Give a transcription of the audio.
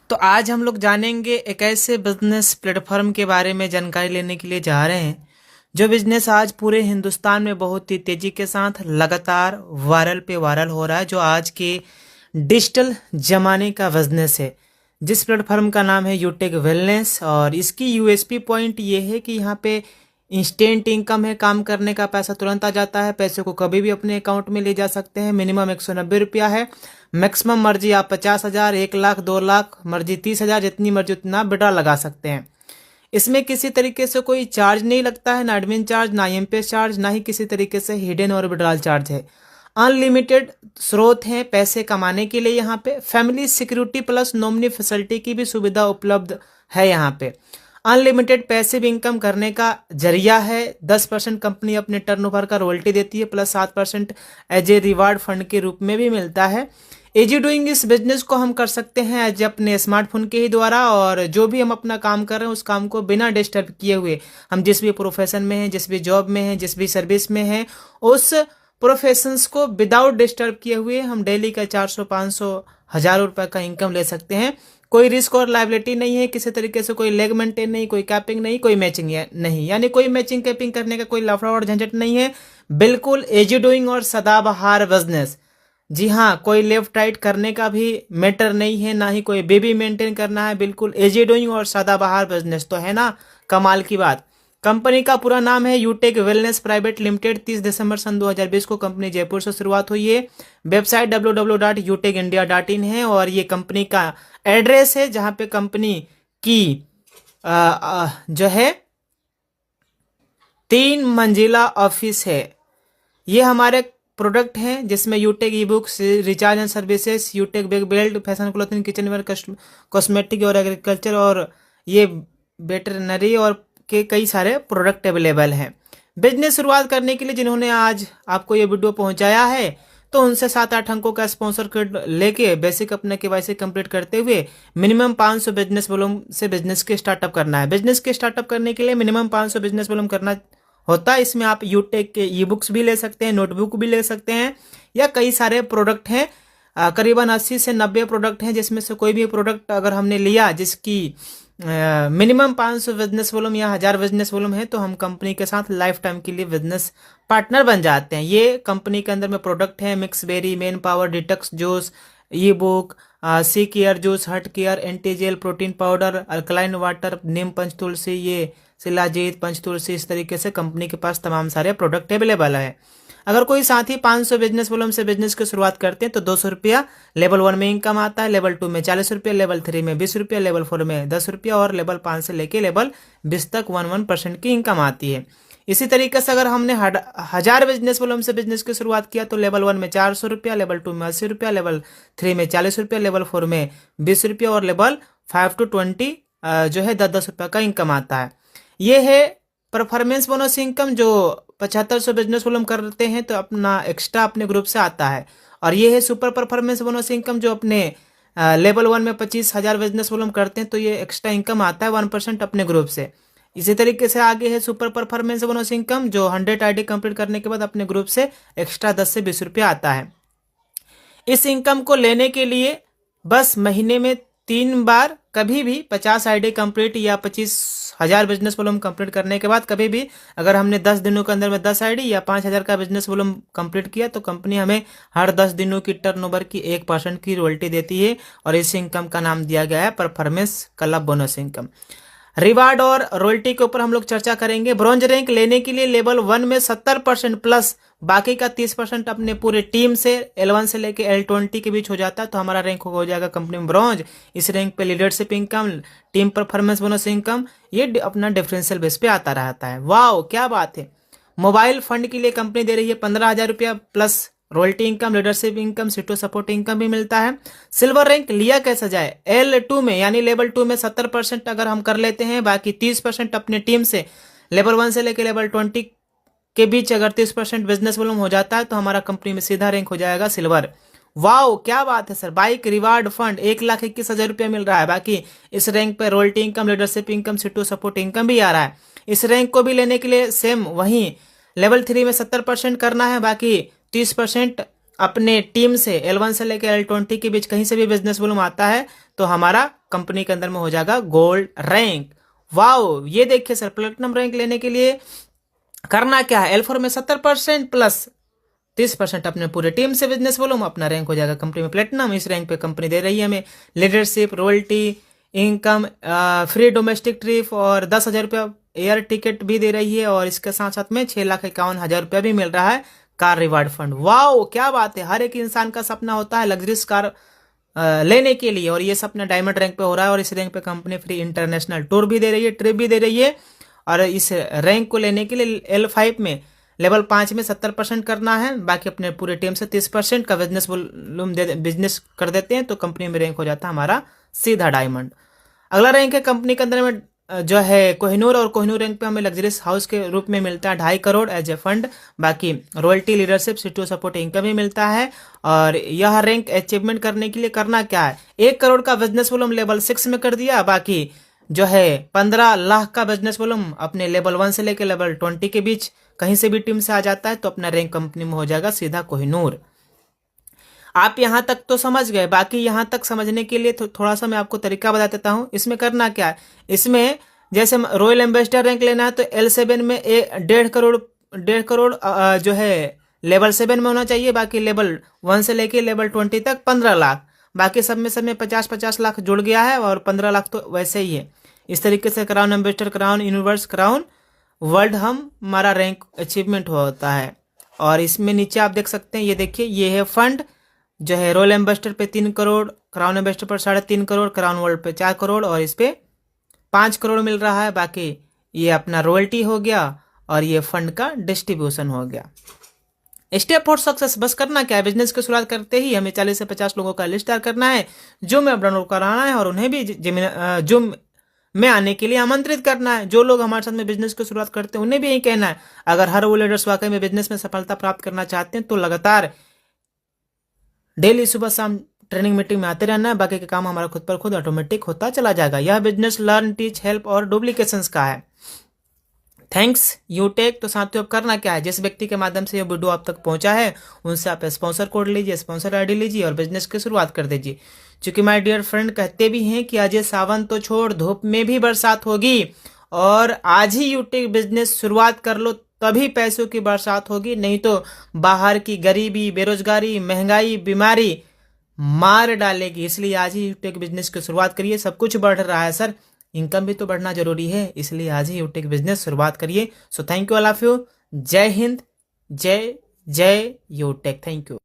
तो आज हम लोग जानेंगे एक ऐसे बिजनेस प्लेटफॉर्म के बारे में जानकारी लेने के लिए जा रहे हैं जो बिजनेस आज पूरे हिंदुस्तान में बहुत ही तेजी के साथ लगातार वायरल पे वायरल हो रहा है, जो आज के डिजिटल जमाने का बिजनेस है। जिस प्लेटफॉर्म का नाम है यूटेक वेलनेस, और इसकी यूएसपी पॉइंट ये है कि यहाँ पे इंस्टेंट इनकम है, काम करने का पैसा तुरंत आ जाता है, पैसे को कभी भी अपने अकाउंट में ले जा सकते हैं। मिनिमम 190 रुपया है, मैक्सिमम मर्जी आप 50,000, 1 लाख, 2 लाख, मर्जी 30,000, जितनी मर्जी उतना बेटा लगा सकते हैं। इसमें किसी तरीके से कोई चार्ज नहीं लगता है, ना एडमिन चार्ज, ना एमपीएस चार्ज, ना ही किसी तरीके से हिडन और विड्रॉल चार्ज है। अनलिमिटेड स्रोत हैं पैसे कमाने के लिए। यहाँ पे family security plus nominee facility की भी सुविधा उपलब्ध है। यहाँ पे अनलिमिटेड पैसिव इनकम करने का जरिया है। 10% कंपनी अपने टर्नओवर का रॉयल्टी देती है, plus 7% as a reward fund के रूप में भी मिलता है। इजी डूइंग इस बिजनेस को हम कर सकते हैं एज अपने स्मार्टफोन के ही द्वारा, और जो भी हम अपना काम कर रहे हैं उस काम को बिना डिस्टर्ब किए हुए, हम जिस भी प्रोफेशन में हैं, जिस भी जॉब में हैं, जिस भी सर्विस में हैं, उस प्रोफेशंस को विदाउट डिस्टर्ब किए हुए हम डेली का 400, 500, 1000 रुपए का इनकम ले सकते हैं। कोई रिस्क और लायबिलिटी नहीं है, किसी तरीके से कोई लेग मेंटेन नहीं, कोई कैपिंग नहीं, कोई मैचिंग नहीं, यानी कोई मैचिंग कैपिंग करने का कोई लफड़ा और झंझट नहीं है। बिल्कुल इजी डूइंग और सदाबहार बिजनेस। जी हाँ, कोई लेफ्ट राइट करने का भी मैटर नहीं है, ना ही कोई बेबी मेंटेन करना है। बिल्कुल इजी डूइंग और सदाबहार बिजनेस, तो है ना कमाल की बात। कंपनी का पूरा नाम है यूटेक वेलनेस प्राइवेट लिमिटेड। 30 दिसंबर सन 2020 को कंपनी जयपुर से शुरुआत हुई है। वेबसाइट www.utekindia.in है, और ये कंपनी का एड्रेस है जहां पे कंपनी की जो है 3 मंजिला ऑफिस है। ये हमारे प्रोडक्ट हैं जिसमें यूटेक e books, recharge and services, यूटेक bag belt, fashion clothing, kitchen ware, cosmetic और एग्रीकल्चर, और ये वेटरनरी और के कई सारे प्रोडक्ट अवेलेबल हैं। बिजनेस शुरुआत करने के लिए जिन्होंने आज आपको ये वीडियो पहुंचाया है, तो उनसे 7-8 अंकों का स्पॉन्सर कोड लेके बेसिक अपने केवाईसी कंप्लीट करते हुए मिनिमम 500 बिजनेस वॉल्यूम से बिजनेस के स्टार्टअप करना है। बिजनेस के स्टार्टअप करने के लिए मिनिमम 500 बिजनेस वॉल्यूम करना होता है। इसमें आप यूटेक के ई बुक्स भी ले सकते हैं, नोटबुक भी ले सकते हैं, या कई सारे प्रोडक्ट हैं। करीबन 80 से 90 प्रोडक्ट हैं, जिसमें से कोई भी प्रोडक्ट अगर हमने लिया जिसकी मिनिमम 500 बिजनेस वॉल्यूम या 1000 बिजनेस वॉल्यूम है, तो हम कंपनी के साथ लाइफ टाइम के लिए बिजनेस पार्टनर बन जाते हैं। ये कंपनी के अंदर में प्रोडक्ट है mix berry, man power, detox juice, e book, सी केयर जूस, हट care, anti gel, protein powder, alkaline water, नीम पंच तुलसी, ये शिलाजीत, पंच तुलसी, इस तरीके से कंपनी के पास तमाम सारे प्रोडक्ट अवेलेबल है। अगर कोई साथी 500 बिजनेस वॉल्यूम से बिजनेस की शुरुआत करते हैं तो 200 रुपया लेवल 1 में इनकम आता है, लेवल 2 में 40 रुपया, लेवल 3 में 20 रुपया, लेवल 4 में 10 रुपया, और लेवल 5 से लेके लेवल 20 तक 1% की इनकम आती है। इसी तरीके से अगर हमने 1000 बिजनेस वॉल्यूम से बिजनेस की शुरुआत किया तो लेवल 1 में 400 रुपया, लेवल 2 में 80 रुपया, लेवल 3 में 40 रुपया, लेवल 4 में 20 रुपया, और लेवल 5 to 20 जो है 10-10 रुपया का इनकम आता है। ये है परफॉर्मेंस बोनस इनकम, जो 7500 बिजनेस वॉल्यूम करते हैं तो अपना एक्स्ट्रा अपने ग्रुप से आता है। और ये है सुपर परफॉर्मेंस बोनस इनकम, जो अपने लेवल 1 में 25,000 बिजनेस वॉल्यूम करते हैं तो ये एक्स्ट्रा इनकम आता है 1% अपने ग्रुप से। इसी तरीके से आगे है सुपर परफॉर्मेंस बोनस इनकम, जो 100 आईडी कंप्लीट करने के बाद अपने ग्रुप से एक्स्ट्रा 10 से 20 रुपया आता है। इस इनकम को लेने के लिए बस महीने में 3 बार, कभी भी 50 आईडी कंप्लीट या 25,000 बिजनेस वॉल्यूम कंप्लीट करने के बाद कभी भी अगर हमने 10 दिनों के अंदर में 10 आईडी या 5,000 का बिजनेस वॉल्यूम कंप्लीट किया तो कंपनी हमें हर 10 दिनों की टर्नओवर की 1% की रॉयल्टी देती है, और इस इनकम का नाम दिया गया है performance club bonus income. Reward और रॉयल्टी के ऊपर हम लोग चर्चा करेंगे। ब्रॉन्ज रैंक लेने के लिए लेवल 1 में 70% प्लस बाकी का 30% अपने पूरे टीम से L1 से लेके L20 के बीच हो जाता है, तो हमारा रैंक हो जाएगा कंपनी में ब्रॉन्ज। इस रैंक पे leadership income, team performance bonus income, ये अपना डिफरेंशियल बेस पे आता रहता है। वाह क्या बात है। मोबाइल फंड के लिए कंपनी दे रही है 15,000 रुपया plus royalty income, leadership income, सीटो सपोर्ट इनकम भी मिलता है। सिल्वर रैंक लिया कैसे जाए? L2 में यानी लेवल 2 में 70% अगर हम कर लेते हैं, बाकी 30% अपने टीम से लेवल 1 से लेकर लेवल 20 के बीच अगर 30% बिजनेस वॉल्यूम हो जाता है तो हमारा कंपनी में सीधा रैंक हो जाएगा सिल्वर। वाओ क्या बात है सर। बाइक रिवार्ड फंड 1,21,000 रुपया मिल रहा है। बाकी इस रैंक पे रॉयल्टी इनकम, लीडरशिप इनकम, सीटो सपोर्ट इनकम भी आ रहा है। इस रैंक को भी लेने के लिए सेम वही लेवल 3 में 70% करना है, बाकी 30% अपने टीम से L1 से लेकर L20 के बीच कहीं से भी बिजनेस वॉल्यूम आता है तो हमारा कंपनी के अंदर में हो जाएगा गोल्ड रैंक। वाओ, ये देखिए सर, प्लेटिनम रैंक लेने के लिए करना क्या है, L4 में 70% प्लस 30% अपने पूरे टीम से बिजनेस वॉल्यूम, अपना रैंक हो जाएगा कंपनी में प्लेटिनम। इस रैंक पे कंपनी दे रही है हमें leadership, royalty, income, free domestic trip और 10,000 रुपया एयर टिकट भी दे रही है, और इसके साथ साथ में 6,51,000 रुपया भी मिल रहा है कार रिवार्ड फंड। वाओ, क्या बात है, हर एक इंसान का सपना होता है लग्जरियस कार लेने के लिए, और ये सपना डायमंड रैंक पे हो रहा है। और इस रैंक पे कंपनी फ्री इंटरनेशनल टूर भी दे रही है, ट्रिप भी दे रही है। और इस रैंक को लेने के लिए L5 में लेवल 5 में 70% करना है, बाकी अपने पूरे टीम से 30% का बिजनेस वॉल्यूम बिजनेस कर देते हैं तो कंपनी में रैंक हो जाता है हमारा सीधा डायमंड। अगला रैंक है कंपनी के अंदर में जो है कोहिनूर, और कोहिनूर रैंक पे हमें लग्जरियस हाउस के रूप में मिलता है 2.5 करोड़ एज ए फंड। बाकी रॉयल्टी, लीडरशिप, सीटू सपोर्ट इनकम भी मिलता है। और यह रैंक अचीवमेंट करने के लिए करना क्या है, 1 करोड़ का बिजनेस वॉल्यूम लेवल 6 में कर दिया, बाकी जो है 15 लाख का बिजनेस वॉल्यूम अपने लेवल 1 से लेकर लेवल 20 के बीच कहीं से भी टीम से आ जाता है तो अपना रैंक कंपनी में हो जाएगा सीधा कोहिनूर। आप यहां तक तो समझ गए, बाकी यहां तक समझने के लिए थोड़ा सा मैं आपको तरीका बता देता हूं। इसमें करना क्या है, इसमें जैसे रॉयल एम्बेसडर रैंक लेना है तो L7 में 1.5 करोड़ जो है लेवल 7 में होना चाहिए, बाकी लेवल 1 से लेके लेवल 20 तक 15 लाख, बाकी सब में 50-50 लाख जुड़ गया है, और 15 लाख तो वैसे ही है। इस तरीके से crown ambassador, crown universe, crown world हमारा रैंक अचीवमेंट होता है। और इसमें नीचे आप देख सकते हैं, ये देखिए, ये है फंड जो है रॉयल एम्बेसडर पे 3 करोड़, क्राउन एम्बेसडर पर 3.5 करोड़, क्राउन वर्ल्ड पे 4 करोड़, और इस पे 5 करोड़ मिल रहा है। बाकी ये अपना रॉयल्टी हो गया और ये फंड का डिस्ट्रीब्यूशन हो गया। स्टेप फॉर सक्सेस, बस करना क्या है, बिजनेस की शुरुआत करते ही हमें 40 से 50 लोगों का लिस्ट तैयार करना है जो में डाउनलोड कराना है, और उन्हें भी जो में आने के लिए आमंत्रित करना है। जो लोग हमारे साथ में बिजनेस की शुरुआत करते हैं उन्हें भी यही कहना है, अगर हर वो लीडर्स वाकई में बिजनेस में सफलता प्राप्त करना चाहते हैं तो लगातार डेली सुबह शाम ट्रेनिंग मीटिंग में आते रहना है, बाकी के काम हमारा खुद पर खुद ऑटोमेटिक होता चला जाएगा। यह बिजनेस लर्न, टीच, हेल्प और डुप्लीकेशंस का है। थैंक्स यूटेक। तो साथियों अब करना क्या है, जिस व्यक्ति के माध्यम से ये वीडियो आप तक पहुंचा है उनसे आप स्पॉन्सर कोड लीजिए, स्पॉन्सर आईडी लीजिए और बिजनेस की शुरुआत कर दीजिए। क्योंकि माय डियर फ्रेंड कहते भी हैं कि अजय सावन तो छोड़, धूप में भी बरसात होगी, और आज ही यूटेक बिजनेस शुरुआत कर लो तभी पैसों की बरसात होगी, नहीं तो बाहर की गरीबी, बेरोजगारी, महंगाई, बीमारी मार डालेगी। इसलिए आज ही यूटेक बिजनेस की शुरुआत करिए। सब कुछ बढ़ रहा है सर, इनकम भी तो बढ़ना जरूरी है, इसलिए आज ही यूटेक बिजनेस शुरुआत करिए। So thank you all of you. जय हिंद, जय जय यूटेक। Thank you.